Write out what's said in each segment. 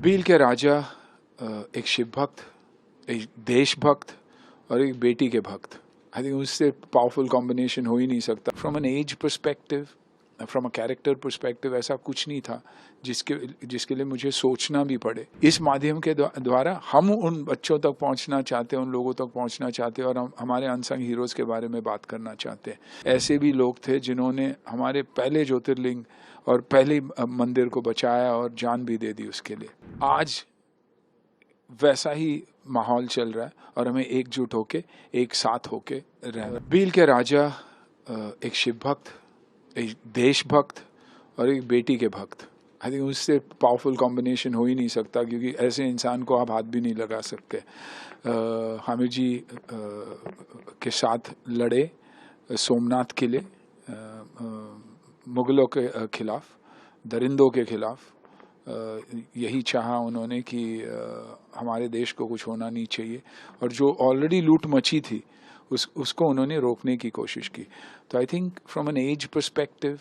बील के राजा एक शिव भक्त, एक देशभक्त और एक बेटी के भक्त। आई थिंक उससे पावरफुल कॉम्बिनेशन हो ही नहीं सकता। From an age perspective, from a character perspective ऐसा कुछ नहीं था जिसके लिए मुझे सोचना भी पड़े। इस माध्यम के द्वारा हम उन बच्चों तक पहुंचना चाहते हैं, उन लोगों तक पहुंचना चाहते हैं और हम हमारे अनसंग हीरोज के बारे में बात करना चाहते हैं। ऐसे भी लोग थे जिन्होंने हमारे पहले ज्योतिर्लिंग और पहले मंदिर को बचाया और जान भी दे दी उसके लिए। आज वैसा ही माहौल चल रहा है और हमें एकजुट होके एक साथ होके रहना। बील के राजा एक शिव भक्त, एक देशभक्त और एक बेटी के भक्त। आई थिंक उससे पावरफुल कॉम्बिनेशन हो ही नहीं सकता, क्योंकि ऐसे इंसान को आप हाथ भी नहीं लगा सकते। हामिद जी के साथ लड़े सोमनाथ के लिए, मुगलों के खिलाफ, दरिंदों के खिलाफ। यही चाहा उन्होंने कि हमारे देश को कुछ होना नहीं चाहिए, और जो ऑलरेडी लूट मची थी उसको उन्होंने रोकने की कोशिश की। तो I think from an age perspective,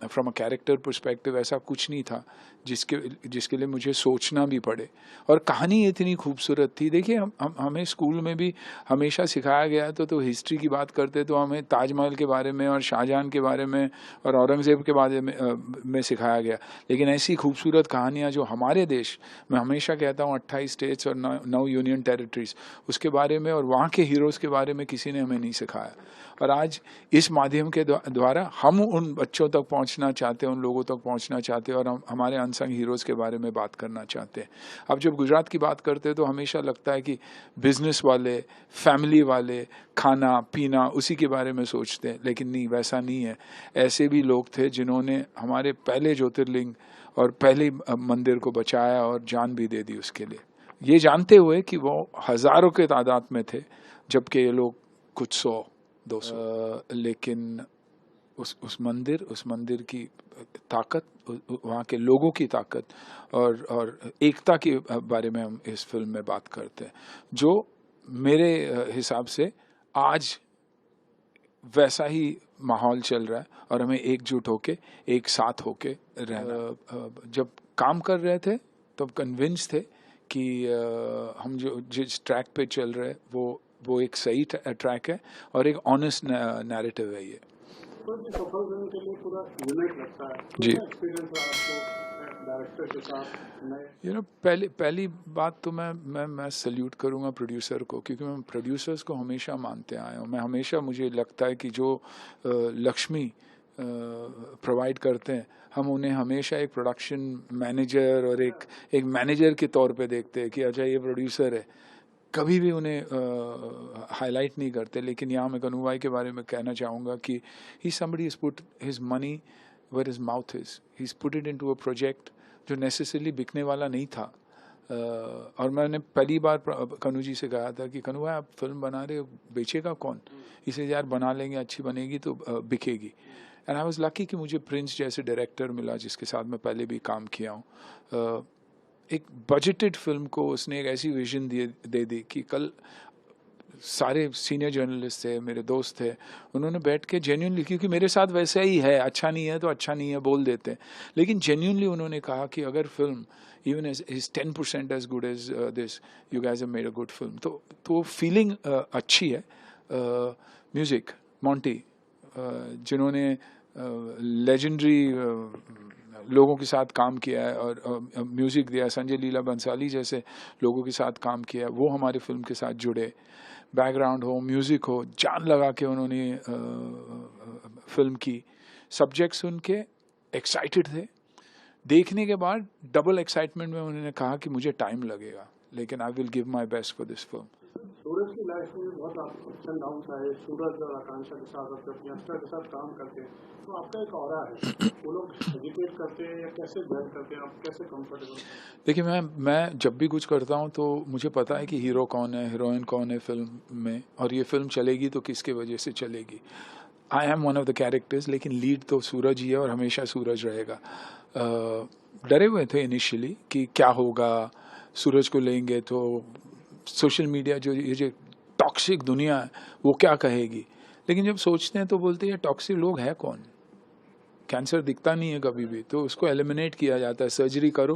from a character perspective ऐसा कुछ नहीं था जिसके लिए मुझे सोचना भी पड़े। और कहानी इतनी खूबसूरत थी। देखिए, हमें स्कूल में भी हमेशा सिखाया गया तो हिस्ट्री की बात करते तो हमें ताजमहल के बारे में और शाहजहां के बारे में और औरंगज़ेब के बारे में सिखाया गया। लेकिन ऐसी खूबसूरत कहानियाँ जो हमारे देश, मैं हमेशा कहता हूँ 28 स्टेट्स और 9 यूनियन टेरिटरीज, उसके बारे में और वहाँ के हीरोज़ के बारे में किसी ने हमें नहीं सिखाया। और आज इस माध्यम के द्वारा हम उन बच्चों तक पहुंचना चाहते हैं, उन लोगों तक पहुंचना चाहते हैं और हम हमारे अनसंग हीरोज़ के बारे में बात करना चाहते हैं। अब जब गुजरात की बात करते हैं तो हमेशा लगता है कि बिजनेस वाले, फैमिली वाले, खाना पीना उसी के बारे में सोचते हैं, लेकिन नहीं, वैसा नहीं है। ऐसे भी लोग थे जिन्होंने हमारे पहले ज्योतिर्लिंग और पहले मंदिर को बचाया और जान भी दे दी उसके लिए, ये जानते हुए कि वो हज़ारों के तादाद में थे, जबकि ये लोग कुछ 100-200। लेकिन उस मंदिर की ताकत, वहाँ के लोगों की ताकत और एकता के बारे में हम इस फिल्म में बात करते हैं, जो मेरे हिसाब से आज वैसा ही माहौल चल रहा है और हमें एकजुट होके एक साथ होके रहना। जब काम कर रहे थे तब कन्विंस थे कि हम जो जिस ट्रैक पे चल रहे हैं वो एक सही ट्रैक है और एक ऑनेस्ट नैरेटिव है ये। सफल फिल्म के लिए पूरा यूनिट लगता है जी, एक्सपीरियंस रहा आपको डायरेक्टर के साथ? पहली बात तो मैं सल्यूट करूंगा प्रोड्यूसर को, क्योंकि मैं प्रोड्यूसर्स को हमेशा मानते आया हूँ। मुझे लगता है कि जो लक्ष्मी प्रोवाइड करते हैं, हम उन्हें हमेशा एक प्रोडक्शन मैनेजर और एक मैनेजर के तौर पे देखते हैं कि अच्छा ये प्रोड्यूसर है। कभी भी उन्हें हाईलाइट नहीं करते। लेकिन यहाँ मैं कन्हू भाई के बारे में कहना चाहूँगा कि he somebody is put his money where his mouth is, he is put it into a project जो नेसेसरली बिकने वाला नहीं था। और मैंने पहली बार कन्हू जी से कहा था कि कन्हू भाई आप फिल्म बना रहे हो, बेचेगा कौन? इसे यार बना लेंगे, अच्छी बनेगी तो बिकेगी। एंड आई वाज लकी कि मुझे प्रिंस जैसे डायरेक्टर मिला जिसके साथ मैं पहले भी काम किया हूँ। एक बजटेड फिल्म को उसने एक ऐसी विजन दे दी कि कल सारे सीनियर जर्नलिस्ट थे, मेरे दोस्त थे, उन्होंने बैठ के जेन्युइनली, क्योंकि मेरे साथ वैसा ही है, अच्छा नहीं है तो अच्छा नहीं है बोल देते हैं, लेकिन जेन्युइनली उन्होंने कहा कि अगर film even is 10% as good as this, you guys have made a good film. तो फीलिंग अच्छी है। म्यूजिक मॉन्टी, जिन्होंने लेजेंडरी लोगों के साथ काम किया है और म्यूज़िक दिया, संजय लीला बंसाली जैसे लोगों के साथ काम किया है, वो हमारे फिल्म के साथ जुड़े। बैकग्राउंड हो, म्यूज़िक हो, जान लगा के उन्होंने फिल्म की। सब्जेक्ट सुन के एक्साइटेड थे, देखने के बाद डबल एक्साइटमेंट में उन्होंने कहा कि मुझे टाइम लगेगा, लेकिन I will give my best for this film. Suraj की लाइफ में बहुत अप्स एंड डाउन्स आए, सूरज और आकांक्षा के साथ और यंगस्टर के साथ काम करते हैं, तो आपका एक ऑरा है, वो लोग हेजिटेट करते हैं या कैसे जज करते हैं, आप कैसे कंफर्टेबल? देखिए, मैं जब भी कुछ करता हूँ तो मुझे पता है कि हीरो कौन है, हीरोइन कौन है फिल्म में, और ये फिल्म चलेगी तो किसके वजह से चलेगी। I am one of the characters, लेकिन लीड तो सूरज ही है और हमेशा सूरज रहेगा। डरे हुए थे इनिशियली कि क्या होगा, सूरज को लेंगे तो सोशल मीडिया ये जो टॉक्सिक दुनिया है वो क्या कहेगी। लेकिन जब सोचते हैं तो बोलते हैं ये टॉक्सिक लोग हैं कौन? कैंसर दिखता नहीं है कभी भी, तो उसको एलिमिनेट किया जाता है, सर्जरी करो,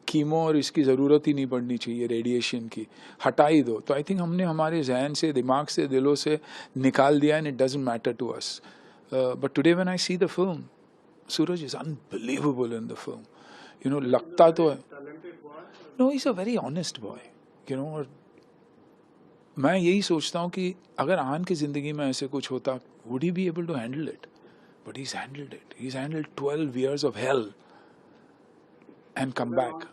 कीमो और इसकी ज़रूरत ही नहीं पड़नी चाहिए, रेडिएशन की हटा ही दो। तो आई थिंक हमने हमारे जहन से, दिमाग से, दिलों से निकाल दिया, and it doesn't matter to us. But today when I see the film, Suraj is unbelievable in the film, you know, लगता तो है, no he is a very honest boy, you know. और मैं यही सोचता हूँ कि अगर आन की ज़िंदगी में ऐसे कुछ होता, would he be able to handle it? But he's handled it. He's handled 12 years of hell and come back.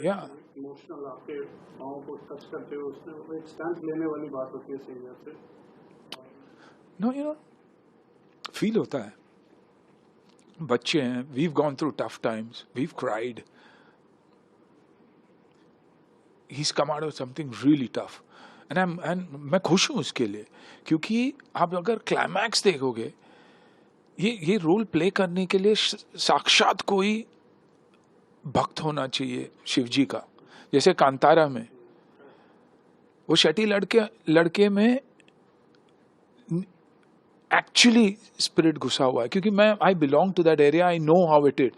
Yeah. Emotional आपके पाँव को टच करते हुए उसमें वो एक स्टैंड लेने वाली बात होती है सिंगर से। No, you know, feel होता है। बच्चे हैं, we've gone through tough times, we've cried. He's come out of something really tough. And मैं खुश हूँ उसके लिए, क्योंकि आप अगर क्लाइमैक्स देखोगे, ये रोल प्ले करने के लिए साक्षात कोई भक्त होना चाहिए शिव जी का। जैसे कांतारा में वो शेट्टी लड़के में एक्चुअली स्पिरिट घुसा हुआ है, क्योंकि मैं I belong to that area, I know how it is.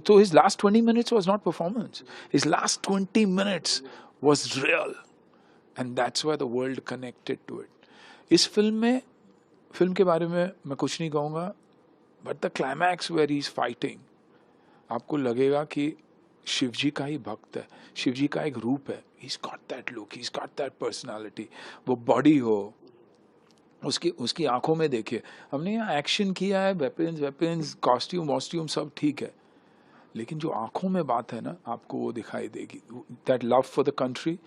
तो his last 20 minutes was not performance, his last 20 minutes was real, and that's why the world connected to it. इस film के बारे में मैं कुछ नहीं कहूँगा, but the climax where he is fighting, आपको लगेगा कि शिव जी का ही भक्त है, शिव जी का एक रूप है। He is got that look, he is got that personality, वो बॉडी हो, उसकी आंखों में देखिए। हमने यहाँ एक्शन किया है, वेपन्स, कॉस्ट्यूम सब ठीक है, लेकिन जो आंखों में बात है ना, आपको वो दिखाई देगी। That love for the country,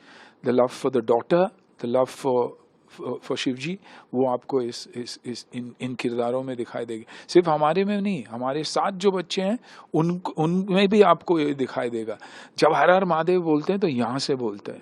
the love for the daughter, the love for Shiv ji, वो आपको इन किरदारों में दिखाई देगी। सिर्फ हमारे में नहीं, हमारे साथ जो बच्चे हैं उनमें भी आपको ये दिखाई देगा। जब हर हर महादेव बोलते हैं तो यहाँ से बोलते हैं।